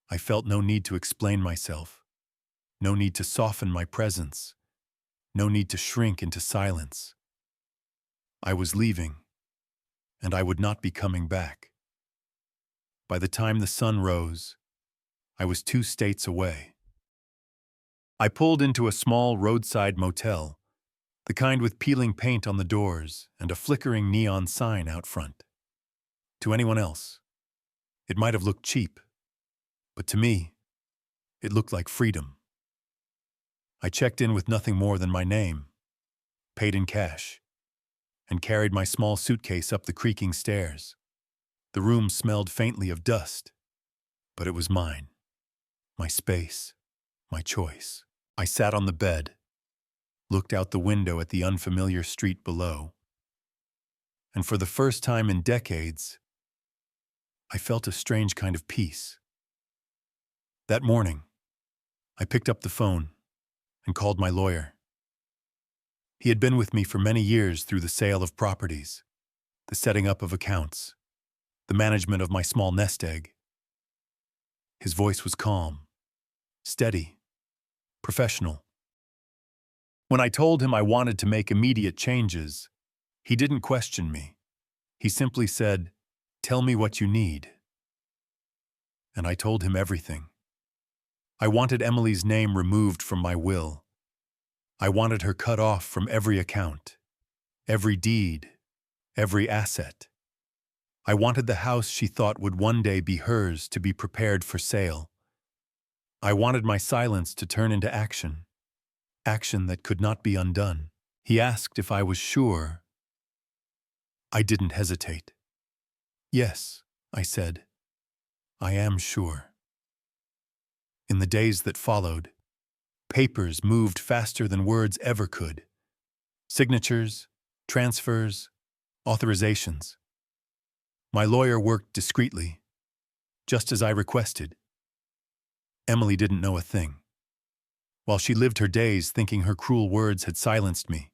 Speaker 1: I felt no need to explain myself, no need to soften my presence, no need to shrink into silence. I was leaving, and I would not be coming back. By the time the sun rose, I was 2 states away. I pulled into a small roadside motel, the kind with peeling paint on the doors and a flickering neon sign out front. To anyone else, it might have looked cheap, but to me, it looked like freedom. I checked in with nothing more than my name, paid in cash, and carried my small suitcase up the creaking stairs. The room smelled faintly of dust, but it was mine, my space, my choice. I sat on the bed, looked out the window at the unfamiliar street below, and for the first time in decades, I felt a strange kind of peace. That morning, I picked up the phone and called my lawyer. He had been with me for many years through the sale of properties, the setting up of accounts, the management of my small nest egg. His voice was calm, steady, professional. When I told him I wanted to make immediate changes, he didn't question me. He simply said, "Tell me what you need." And I told him everything. I wanted Emily's name removed from my will. I wanted her cut off from every account, every deed, every asset. I wanted the house she thought would one day be hers to be prepared for sale. I wanted my silence to turn into action, action that could not be undone. He asked if I was sure. I didn't hesitate. "Yes," I said, "I am sure." In the days that followed, papers moved faster than words ever could. Signatures, transfers, authorizations. My lawyer worked discreetly, just as I requested. Emily didn't know a thing. While she lived her days thinking her cruel words had silenced me,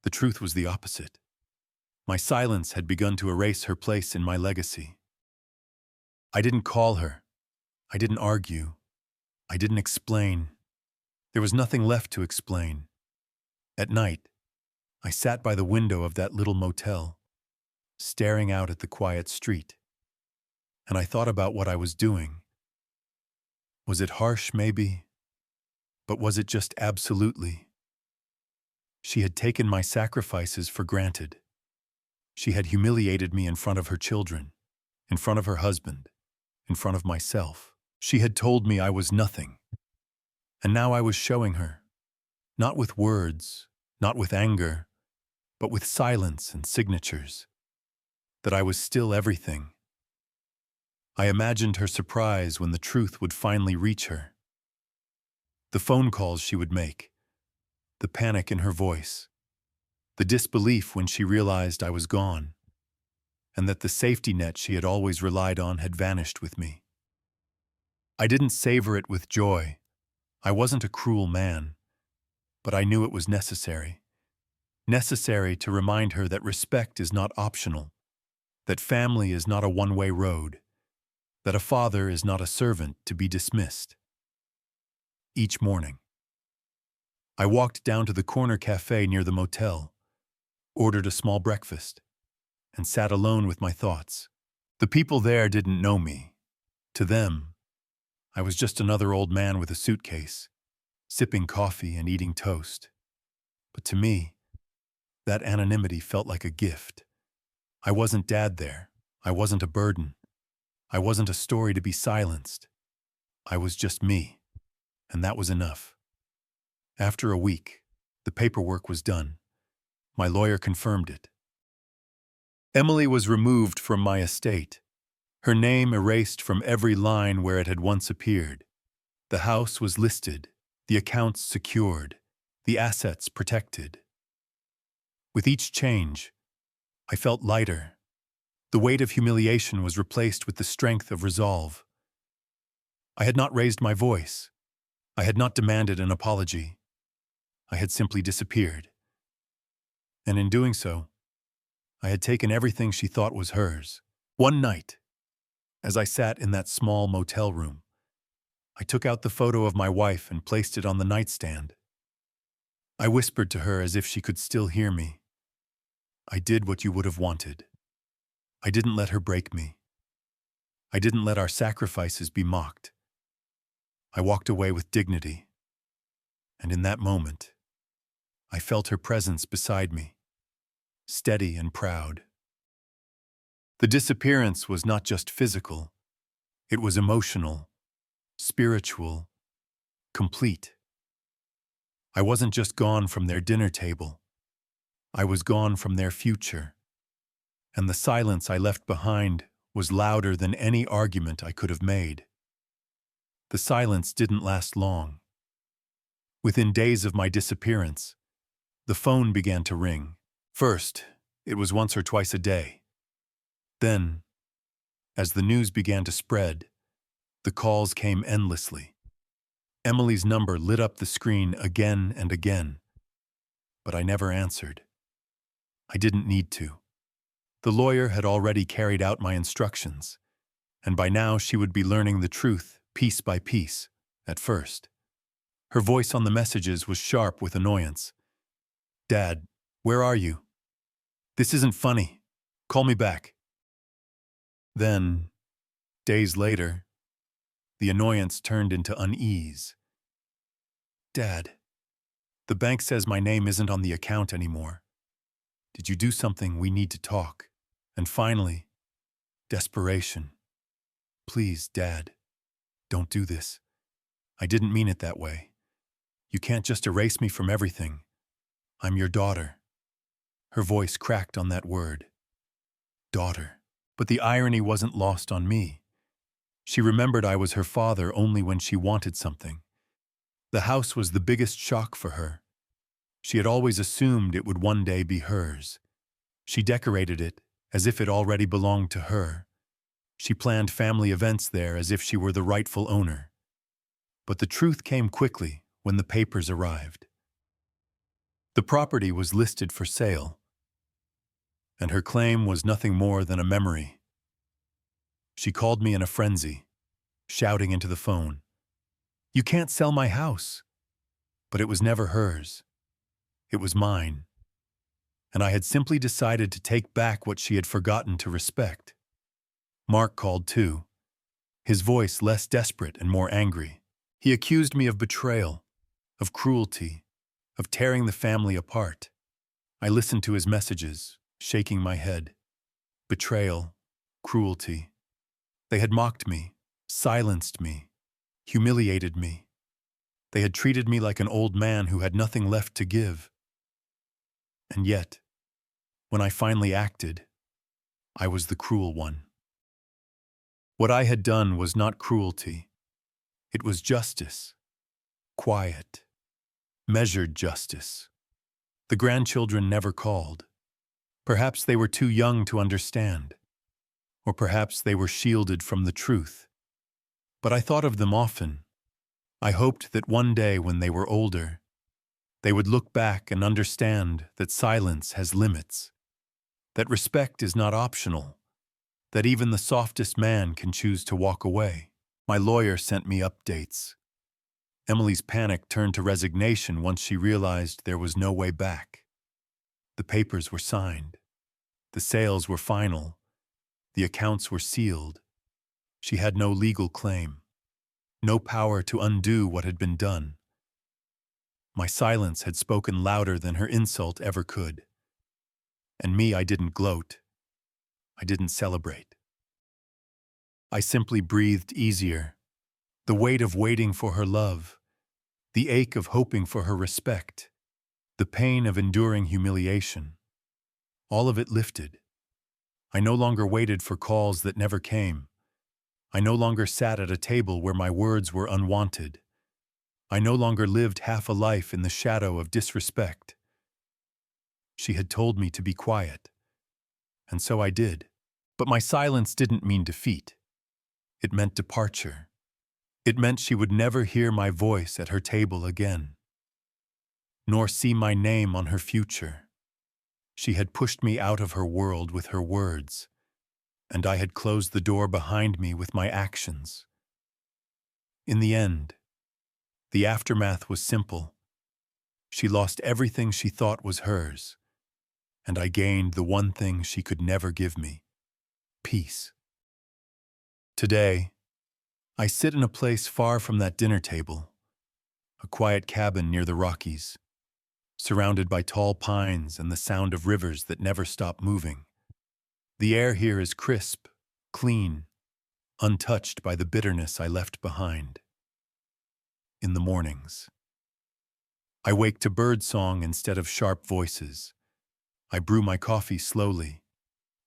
Speaker 1: the truth was the opposite. My silence had begun to erase her place in my legacy. I didn't call her. I didn't argue. I didn't explain. There was nothing left to explain. At night, I sat by the window of that little motel, staring out at the quiet street. And I thought about what I was doing. Was it harsh, maybe? But was it just absolutely? She had taken my sacrifices for granted. She had humiliated me in front of her children, in front of her husband, in front of myself. She had told me I was nothing. And now I was showing her, not with words, not with anger, but with silence and signatures, that I was still everything. I imagined her surprise when the truth would finally reach her. The phone calls she would make, the panic in her voice, the disbelief when she realized I was gone, and that the safety net she had always relied on had vanished with me. I didn't savor it with joy. I wasn't a cruel man, but I knew it was necessary. Necessary to remind her that respect is not optional, that family is not a one-way road, that a father is not a servant to be dismissed. Each morning, I walked down to the corner cafe near the motel, ordered a small breakfast, and sat alone with my thoughts. The people there didn't know me. To them, I was just another old man with a suitcase, sipping coffee and eating toast. But to me, that anonymity felt like a gift. I wasn't dad there. I wasn't a burden. I wasn't a story to be silenced. I was just me, and that was enough. After a week, the paperwork was done. My lawyer confirmed it. Emily was removed from my estate, her name erased from every line where it had once appeared. The house was listed, the accounts secured, the assets protected. With each change, I felt lighter. The weight of humiliation was replaced with the strength of resolve. I had not raised my voice. I had not demanded an apology. I had simply disappeared. And in doing so, I had taken everything she thought was hers. One night, as I sat in that small motel room, I took out the photo of my wife and placed it on the nightstand. I whispered to her as if she could still hear me. I did what you would have wanted. I didn't let her break me. I didn't let our sacrifices be mocked. I walked away with dignity. And in that moment, I felt her presence beside me, steady and proud. The disappearance was not just physical. It was emotional, spiritual, complete. I wasn't just gone from their dinner table. I was gone from their future. And the silence I left behind was louder than any argument I could have made. The silence didn't last long. Within days of my disappearance, the phone began to ring. First, it was once or twice a day. Then, as the news began to spread, the calls came endlessly. Emily's number lit up the screen again and again, but I never answered. I didn't need to. The lawyer had already carried out my instructions, and by now she would be learning the truth piece by piece. at first. Her voice on the messages was sharp with annoyance. "Dad, where are you? This isn't funny. Call me back." Then, days later, the annoyance turned into unease. "Dad, the bank says my name isn't on the account anymore. Did you do something? We need to talk." And finally, desperation. "Please, Dad, don't do this. I didn't mean it that way. You can't just erase me from everything. I'm your daughter." Her voice cracked on that word. Daughter. But the irony wasn't lost on me. She remembered I was her father only when she wanted something. The house was the biggest shock for her. She had always assumed it would one day be hers. She decorated it as if it already belonged to her. She planned family events there as if she were the rightful owner. But the truth came quickly when the papers arrived. The property was listed for sale, and her claim was nothing more than a memory. She called me in a frenzy, shouting into the phone, "You can't sell my house." But it was never hers. It was mine. And I had simply decided to take back what she had forgotten to respect. Mark called too, his voice less desperate and more angry. He accused me of betrayal, of cruelty, of tearing the family apart. I listened to his messages, shaking my head. Betrayal, cruelty. They had mocked me, silenced me, humiliated me. They had treated me like an old man who had nothing left to give. And yet, when I finally acted, I was the cruel one. What I had done was not cruelty. It was justice. Quiet, measured justice. The grandchildren never called. Perhaps they were too young to understand. Or perhaps they were shielded from the truth. But I thought of them often. I hoped that one day when they were older, they would look back and understand that silence has limits, that respect is not optional, that even the softest man can choose to walk away. My lawyer sent me updates. Emily's panic turned to resignation once she realized there was no way back. The papers were signed. The sales were final. The accounts were sealed. She had no legal claim, no power to undo what had been done. My silence had spoken louder than her insult ever could. And me, I didn't gloat. I didn't celebrate. I simply breathed easier. The weight of waiting for her love, the ache of hoping for her respect, the pain of enduring humiliation, all of it lifted. I no longer waited for calls that never came. I no longer sat at a table where my words were unwanted. I no longer lived half a life in the shadow of disrespect. She had told me to be quiet, and so I did. But my silence didn't mean defeat. It meant departure. It meant she would never hear my voice at her table again, nor see my name on her future. She had pushed me out of her world with her words, and I had closed the door behind me with my actions. In the end, the aftermath was simple. She lost everything she thought was hers, and I gained the one thing she could never give me: peace. Today, I sit in a place far from that dinner table, a quiet cabin near the Rockies, surrounded by tall pines and the sound of rivers that never stop moving. The air here is crisp, clean, untouched by the bitterness I left behind. In the mornings, I wake to birdsong instead of sharp voices. I brew my coffee slowly,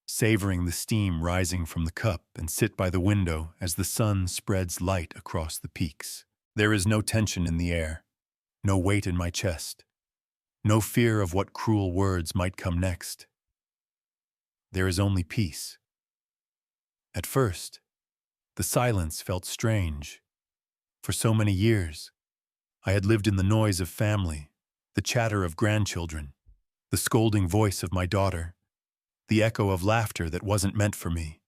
Speaker 1: savoring the steam rising from the cup, and sit by the window as the sun spreads light across the peaks. There is no tension in the air, no weight in my chest, no fear of what cruel words might come next. There is only peace. At first, the silence felt strange. For so many years, I had lived in the noise of family, the chatter of grandchildren, the scolding voice of my daughter, the echo of laughter that wasn't meant for me.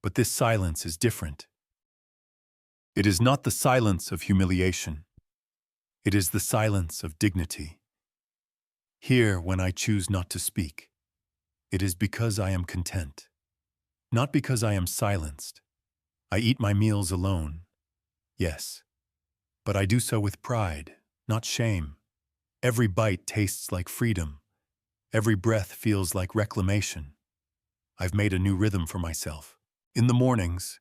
Speaker 1: But this silence is different. It is not the silence of humiliation. It is the silence of dignity. Here, when I choose not to speak, it is because I am content, not because I am silenced. I eat my meals alone, yes, but I do so with pride, not shame. Every bite tastes like freedom. Every breath feels like reclamation. I've made a new rhythm for myself. In the mornings,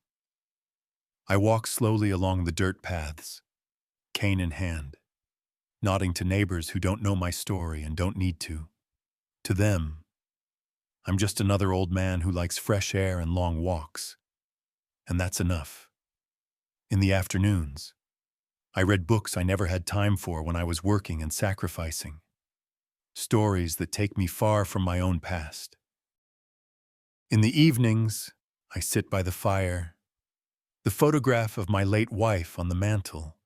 Speaker 1: I walk slowly along the dirt paths, cane in hand, nodding to neighbors who don't know my story and don't need to. To them, I'm just another old man who likes fresh air and long walks, and that's enough. In the afternoons, I read books I never had time for when I was working and sacrificing, stories that take me far from my own past. In the evenings, I sit by the fire, the photograph of my late wife on the mantel.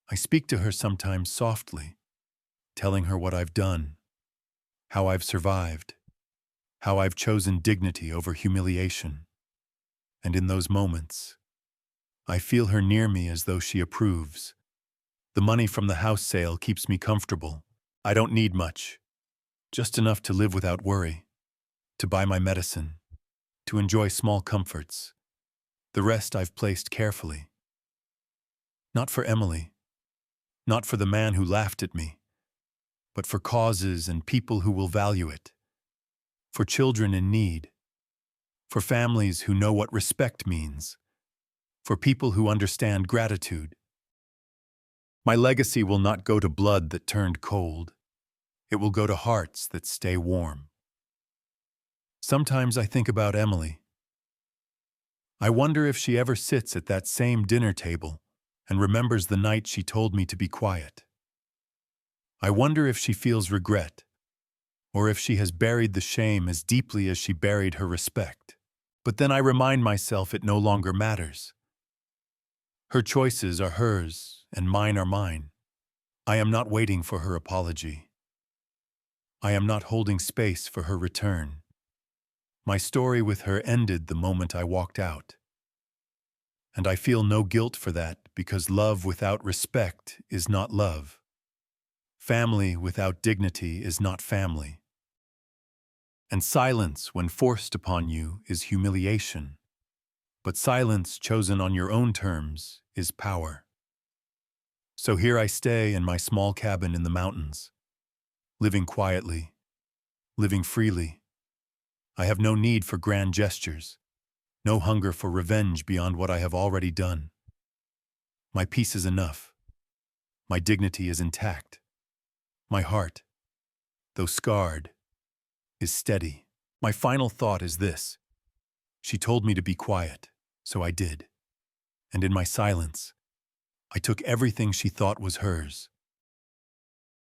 Speaker 1: I speak to her sometimes softly, telling her what I've done, how I've survived, how I've chosen dignity over humiliation. And in those moments, I feel her near me as though she approves. The money from the house sale keeps me comfortable. I don't need much, just enough to live without worry, to buy my medicine, to enjoy small comforts. The rest I've placed carefully. Not for Emily, not for the man who laughed at me, but for causes and people who will value it, for children in need, for families who know what respect means, for people who understand gratitude. My legacy will not go to blood that turned cold. It will go to hearts that stay warm. Sometimes I think about Emily. I wonder if she ever sits at that same dinner table and remembers the night she told me to be quiet. I wonder if she feels regret, or if she has buried the shame as deeply as she buried her respect. But then I remind myself it no longer matters. Her choices are hers, and mine are mine. I am not waiting for her apology. I am not holding space for her return. My story with her ended the moment I walked out. And I feel no guilt for that because love without respect is not love. Family without dignity is not family. And silence, when forced upon you, is humiliation. But silence chosen on your own terms is power. So here I stay in my small cabin in the mountains, living quietly, living freely. I have no need for grand gestures, no hunger for revenge beyond what I have already done. My peace is enough. My dignity is intact. My heart, though scarred, is steady. My final thought is this. She told me to be quiet, so I did. And in my silence, I took everything she thought was hers.